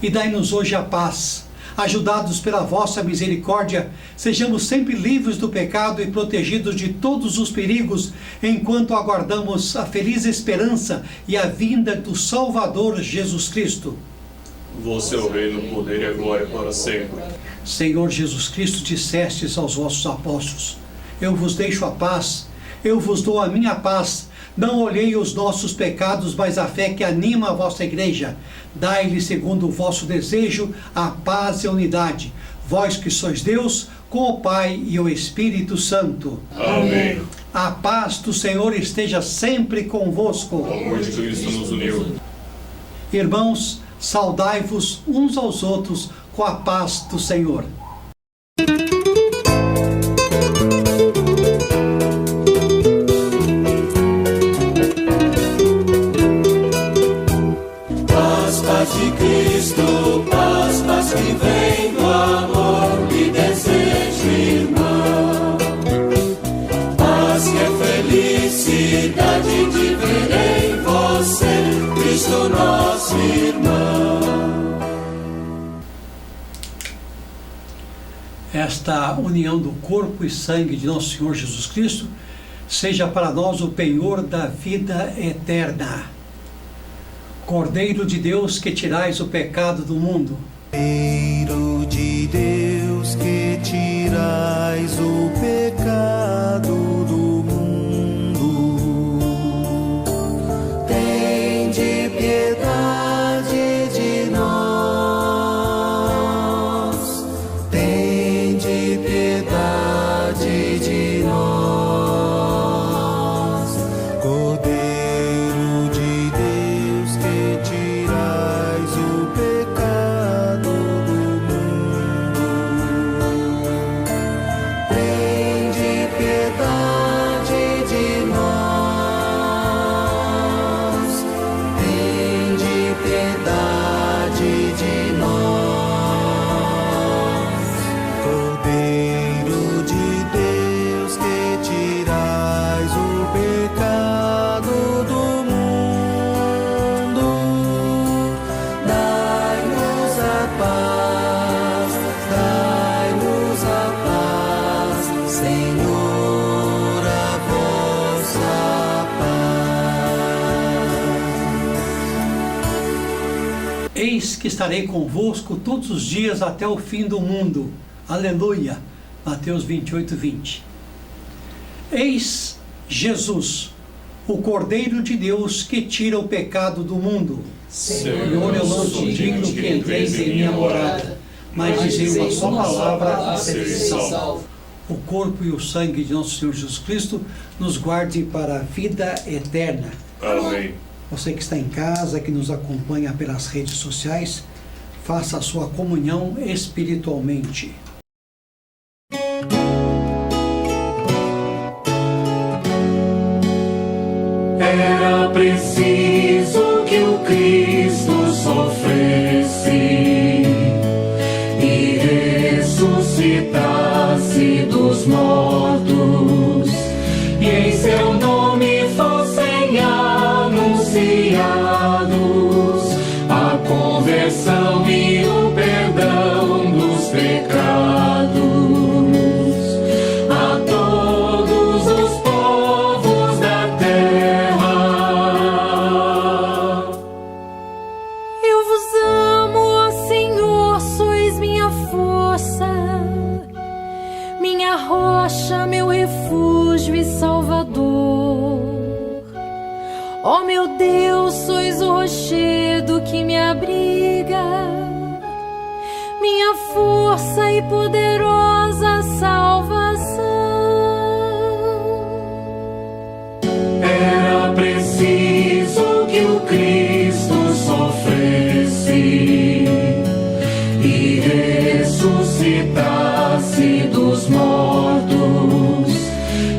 e dai-nos hoje a paz. Ajudados pela vossa misericórdia, sejamos sempre livres do pecado e protegidos de todos os perigos, enquanto aguardamos a feliz esperança e a vinda do Salvador Jesus Cristo. Vosso é o reino, o poder e a glória para sempre. Senhor Jesus Cristo, dissestes aos vossos apóstolos: eu vos deixo a paz, eu vos dou a minha paz. Não olhei os nossos pecados, mas a fé que anima a vossa igreja. Dai-lhe, segundo o vosso desejo, a paz e a unidade. Vós que sois Deus, com o Pai e o Espírito Santo. Amém. A paz do Senhor esteja sempre convosco. O amor de Cristo nos uniu. Irmãos, saudai-vos uns aos outros com a paz do Senhor. Paz de Cristo, paz que vem do amor, lhe desejo, irmão. Paz que é felicidade de ver em você, Cristo nosso irmão. Esta união do corpo e sangue de nosso Senhor Jesus Cristo seja para nós o penhor da vida eterna. Cordeiro de Deus, que tirais o pecado do mundo. Cordeiro de Deus, que tirais o pecado do mundo, tende piedade de nós, tende piedade de nós. Cordeiro de Deus, que tirais o pecado do mundo, tende piedade de nós, tende piedade de nós. Cordeiro de Deus, que tirais o pecado do mundo, dai-nos a paz, dai-nos a paz, Senhor, a vossa paz. Eis que estarei convosco todos os dias até o fim do mundo. Aleluia. Mateus 28:20. Eis Jesus, o Cordeiro de Deus, que tira o pecado do mundo. Senhor, Senhor, eu não sou digno que entreis em minha morada, mas dizei uma só palavra e serei sereis salvos. salvo. O corpo e o sangue de nosso Senhor Jesus Cristo nos guarde para a vida eterna. Amém. Você que está em casa, que nos acompanha pelas redes sociais, faça a sua comunhão espiritualmente. Era preciso que o Cristo sofresse e ressuscitasse dos mortos, e em seu nome fossem anunciados a conversão e o perdão dos pecados a todos os povos da terra. Eu vos amo, ó Senhor, sois minha força, minha rocha, meu refúgio e salvador. Ó meu Deus, sois o rochedo que me abriga, minha força e poderosa salvação. Era preciso que o Cristo sofresse e ressuscitasse dos mortos,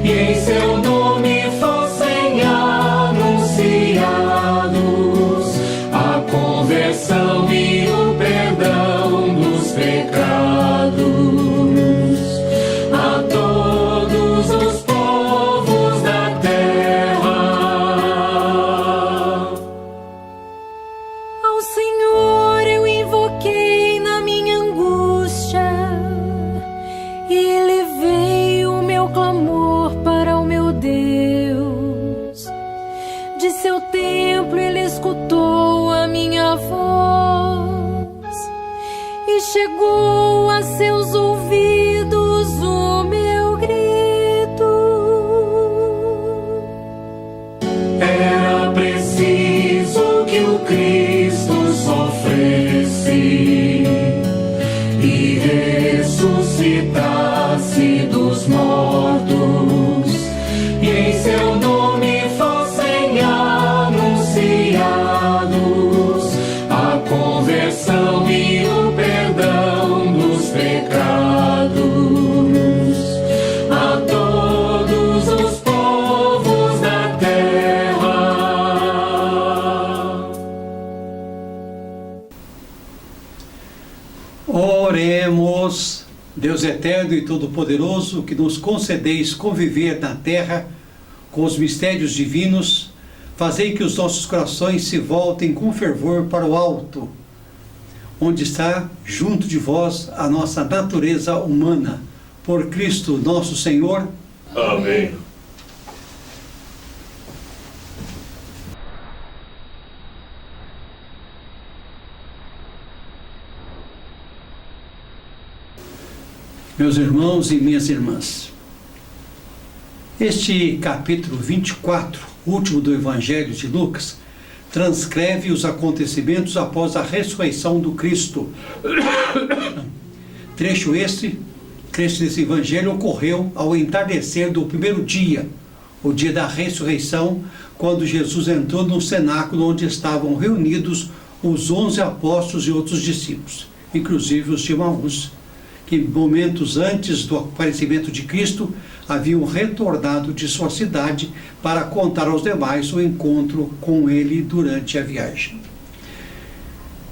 e em seu nome fossem anunciados a conversão e o perdão dos pecados a todos os povos da terra. Ao Senhor eu invoquei na minha angústia e elevei o meu clamor para o meu Deus. De seu templo ele escutou a minha voz e chegou a seus ouvidos o meu grito. Era preciso que o Cristo sofresse e ressuscitasse dos mortos, e em seu nome fossem anunciados a conversão e o perdão dos pecados a todos os povos da terra. Oremos. Deus eterno e todo-poderoso, que nos concedeis conviver na terra com os mistérios divinos, fazei que os nossos corações se voltem com fervor para o alto, onde está junto de vós a nossa natureza humana. Por Cristo nosso Senhor. Amém. Meus irmãos e minhas irmãs, este capítulo 24, último do Evangelho de Lucas, transcreve os acontecimentos após a ressurreição do Cristo. Trecho desse Evangelho ocorreu ao entardecer do primeiro dia, o dia da ressurreição, quando Jesus entrou no cenáculo onde estavam reunidos os 11 apóstolos e outros discípulos, inclusive os de Emaús, que momentos antes do aparecimento de Cristo haviam retornado de sua cidade para contar aos demais o encontro com ele durante a viagem.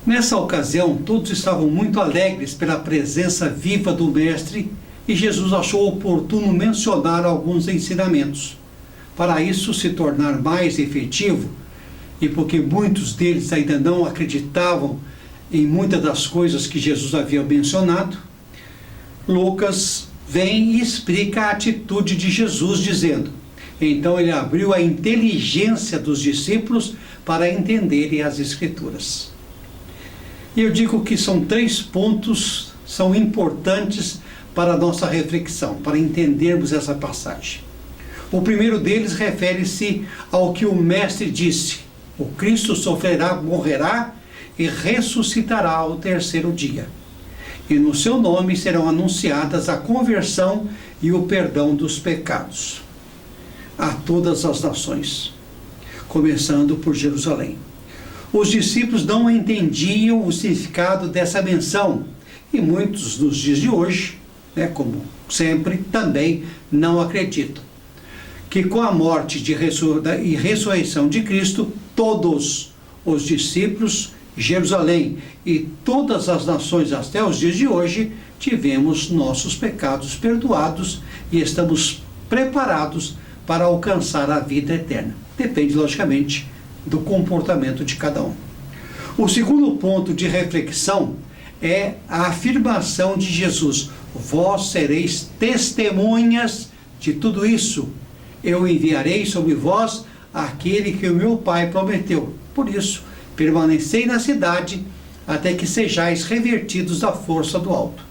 Nessa ocasião, todos estavam muito alegres pela presença viva do Mestre e Jesus achou oportuno mencionar alguns ensinamentos. Para isso se tornar mais efetivo, e porque muitos deles ainda não acreditavam em muitas das coisas que Jesus havia mencionado, Lucas vem e explica a atitude de Jesus, dizendo: então ele abriu a inteligência dos discípulos para entenderem as Escrituras. E eu digo que são 3 pontos, são importantes para a nossa reflexão, para entendermos essa passagem. O primeiro deles refere-se ao que o Mestre disse: o Cristo sofrerá, morrerá e ressuscitará ao terceiro dia. e no seu nome serão anunciadas a conversão e o perdão dos pecados a todas as nações, começando por Jerusalém. Os discípulos não entendiam o significado dessa menção, e muitos nos dias de hoje, como sempre, também não acreditam que com a morte e ressurreição de Cristo, todos os discípulos, Jerusalém e todas as nações até os dias de hoje, tivemos nossos pecados perdoados e estamos preparados para alcançar a vida eterna. Depende, logicamente, do comportamento de cada um. O segundo ponto de reflexão é a afirmação de Jesus: vós sereis testemunhas de tudo isso. Eu enviarei sobre vós aquele que o meu Pai prometeu. Por isso, permanecei na cidade até que sejais revertidos da força do alto.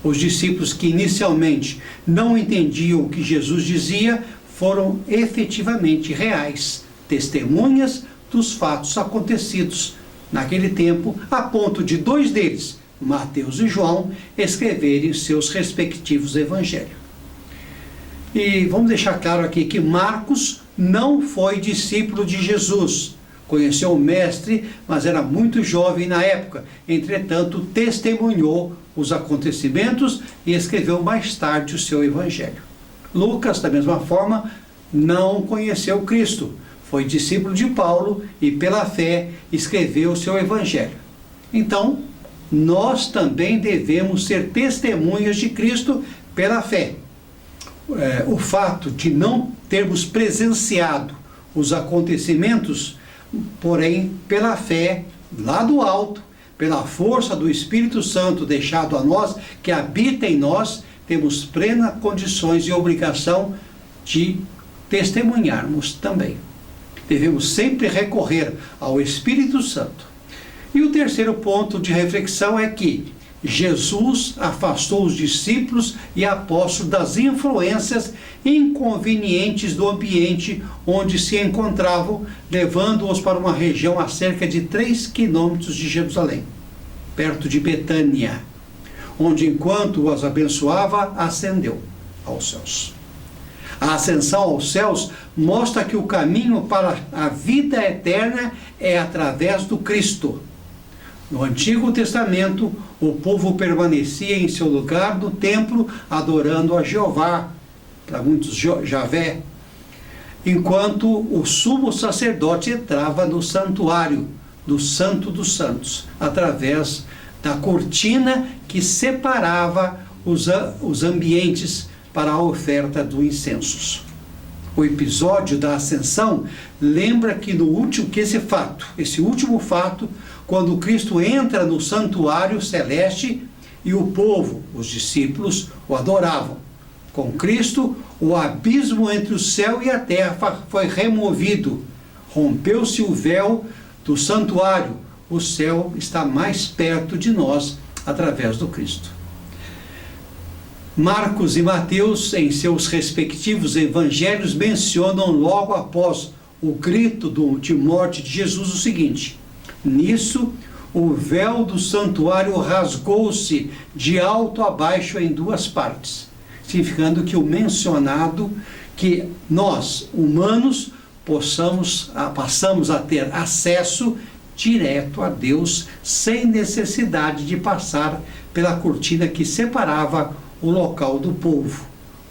Os discípulos que inicialmente não entendiam o que Jesus dizia foram efetivamente reais testemunhas dos fatos acontecidos naquele tempo, a ponto de 2 deles, Mateus e João, escreverem seus respectivos evangelhos. E vamos deixar claro aqui que Marcos não foi discípulo de Jesus. Conheceu o mestre, mas era muito jovem na época. Entretanto, testemunhou os acontecimentos e escreveu mais tarde o seu evangelho. Lucas, da mesma forma, não conheceu Cristo. Foi discípulo de Paulo e, pela fé, escreveu o seu evangelho. Então, nós também devemos ser testemunhas de Cristo pela fé. O fato de não termos presenciado os acontecimentos, porém, pela fé, lá do alto, pela força do Espírito Santo deixado a nós, que habita em nós, temos plenas condições e obrigação de testemunharmos também. Devemos sempre recorrer ao Espírito Santo. E o terceiro ponto de reflexão é que Jesus afastou os discípulos e apóstolos das influências inconvenientes do ambiente onde se encontravam, levando-os para uma região a cerca de 3 quilômetros de Jerusalém, perto de Betânia, onde, enquanto os abençoava, ascendeu aos céus. A ascensão aos céus mostra que o caminho para a vida eterna é através do Cristo. No Antigo Testamento, o povo permanecia em seu lugar do templo, adorando a Jeová, para muitos Javé, enquanto o sumo sacerdote entrava no santuário, do Santo dos Santos, através da cortina que separava os ambientes para a oferta do incenso. O episódio da ascensão lembra que esse último fato, quando Cristo entra no santuário celeste e o povo, os discípulos, o adoravam. Com Cristo, o abismo entre o céu e a terra foi removido. Rompeu-se o véu do santuário. O céu está mais perto de nós através do Cristo. Marcos e Mateus, em seus respectivos evangelhos, mencionam logo após o grito de morte de Jesus o seguinte: nisso, o véu do santuário rasgou-se de alto a baixo em 2 partes, significando que o mencionado, que nós, humanos, passamos a ter acesso direto a Deus, sem necessidade de passar pela cortina que separava o local do povo,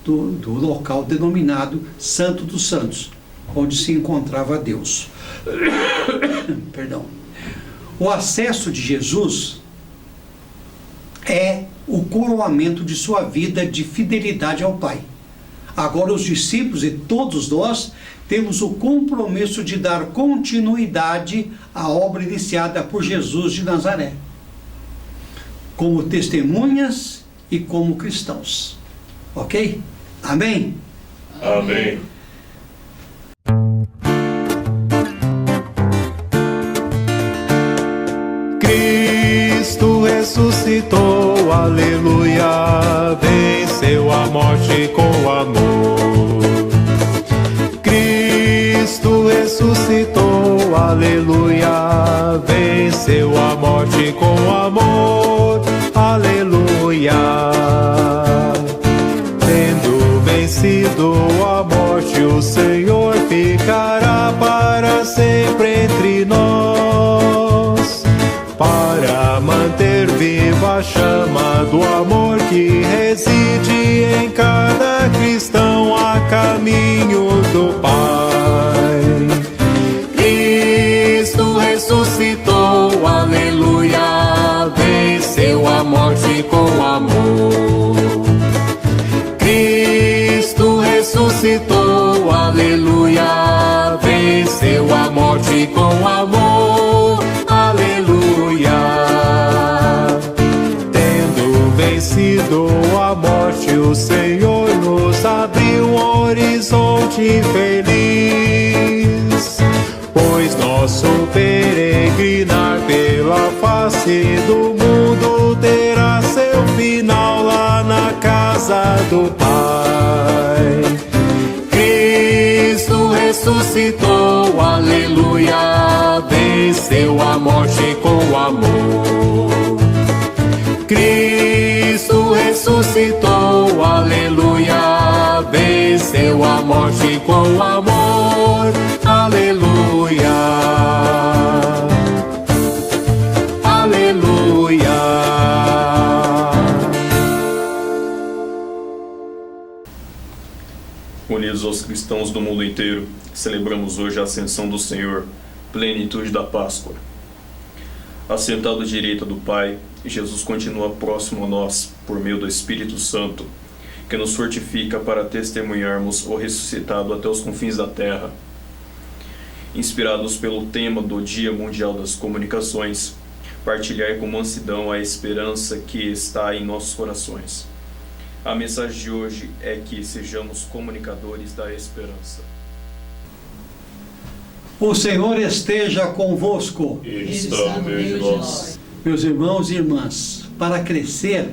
do local denominado Santo dos Santos, onde se encontrava Deus. Perdão. O acesso de Jesus é o coroamento de sua vida de fidelidade ao Pai. Agora, os discípulos e todos nós temos o compromisso de dar continuidade à obra iniciada por Jesus de Nazaré, como testemunhas e como cristãos. Ok? Amém? Amém. Cristo ressuscitou, aleluia, venceu a morte com amor. Cristo ressuscitou, aleluia, venceu a morte com amor, aleluia. o Senhor ficará para sempre entre nós, para manter viva a chama do amor que reside em cada cristão a caminho do Pai. Cristo ressuscitou, aleluia, venceu a morte com amor. Cristo ressuscitou, aleluia, venceu a morte com amor, aleluia. Tendo vencido a morte, o Senhor nos abriu um horizonte feliz, pois nosso peregrinar pela face do mundo terá seu final lá na casa do Pai. Cristo ressuscitou, aleluia, venceu a morte com amor. Cristo ressuscitou, aleluia, venceu a morte com amor, aleluia, aleluia. Unidos aos cristãos do mundo inteiro, celebramos hoje a ascensão do Senhor, plenitude da Páscoa. Assentado à direita do Pai, Jesus continua próximo a nós por meio do Espírito Santo, que nos fortifica para testemunharmos o ressuscitado até os confins da terra. Inspirados pelo tema do Dia Mundial das Comunicações, partilhar com mansidão a esperança que está em nossos corações. A mensagem de hoje é que sejamos comunicadores da esperança. O Senhor esteja convosco. Ele está no meio de nós. Meus irmãos e irmãs, para crescer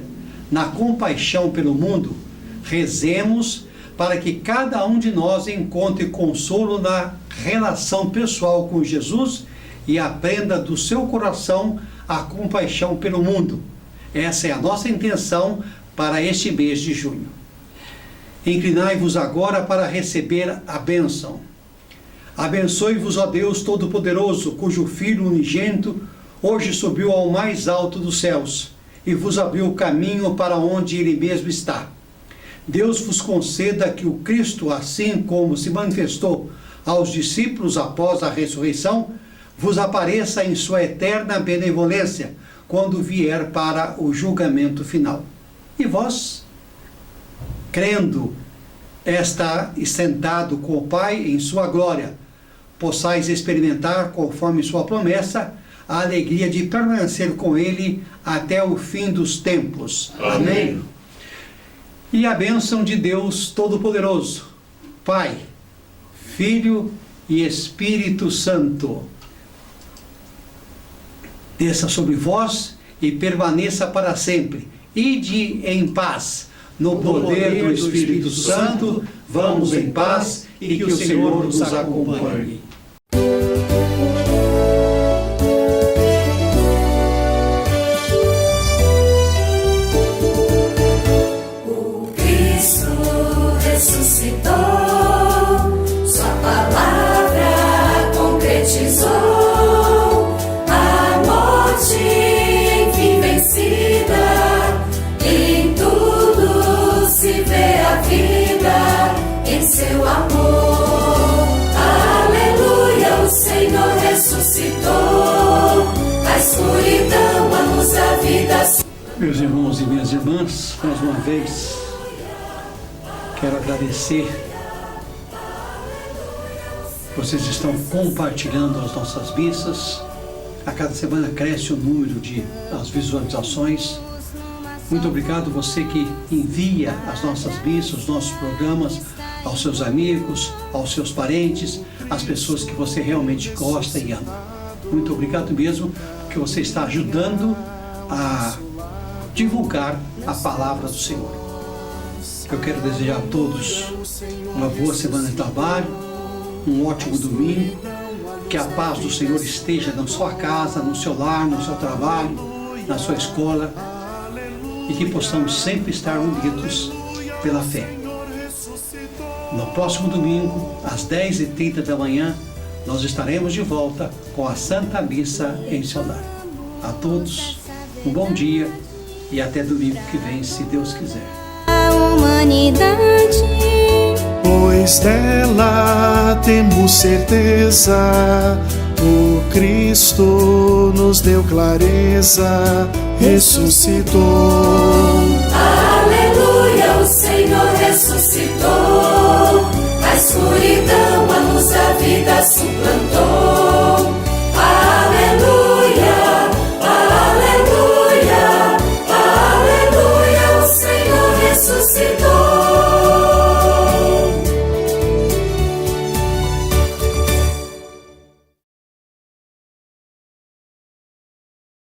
na compaixão pelo mundo, rezemos para que cada um de nós encontre consolo na relação pessoal com Jesus e aprenda do seu coração a compaixão pelo mundo. Essa é a nossa intenção para este mês de junho. Inclinai-vos agora para receber a bênção. Abençoe-vos, ó Deus Todo-Poderoso, cujo Filho unigênito hoje subiu ao mais alto dos céus e vos abriu o caminho para onde Ele mesmo está. Deus vos conceda que o Cristo, assim como se manifestou aos discípulos após a ressurreição, vos apareça em sua eterna benevolência quando vier para o julgamento final. E vós, crendo estar sentado com o Pai em sua glória, possais experimentar, conforme sua promessa, a alegria de permanecer com Ele até o fim dos tempos. Amém. E a bênção de Deus Todo-Poderoso, Pai, Filho e Espírito Santo, desça sobre vós e permaneça para sempre. Ide em paz, no poder do Espírito Santo, vamos em paz e que o Senhor nos acompanhe. Ressuscitou, sua palavra concretizou, a morte enfim vencida, em tudo se vê a vida, em seu amor. Aleluia, o Senhor ressuscitou, a escuridão, a luz da vida. Meus irmãos e minhas irmãs, mais uma vez, quero agradecer. Vocês estão compartilhando as nossas missas. A cada semana cresce o número de as visualizações. Muito obrigado você que envia as nossas missas, os nossos programas aos seus amigos, aos seus parentes, às pessoas que você realmente gosta e ama. Muito obrigado mesmo, porque você está ajudando a divulgar a palavra do Senhor. Eu quero desejar a todos uma boa semana de trabalho, um ótimo domingo, que a paz do Senhor esteja na sua casa, no seu lar, no seu trabalho, na sua escola, e que possamos sempre estar unidos pela fé. No próximo domingo, às 10h30 da manhã, nós estaremos de volta com a Santa Missa em seu lar. A todos, um bom dia e até domingo que vem, se Deus quiser. A humanidade, Pois dela temos certeza, o Cristo nos deu clareza, ressuscitou. Aleluia, o Senhor ressuscitou. A escuridão, a luz da vida suplantou.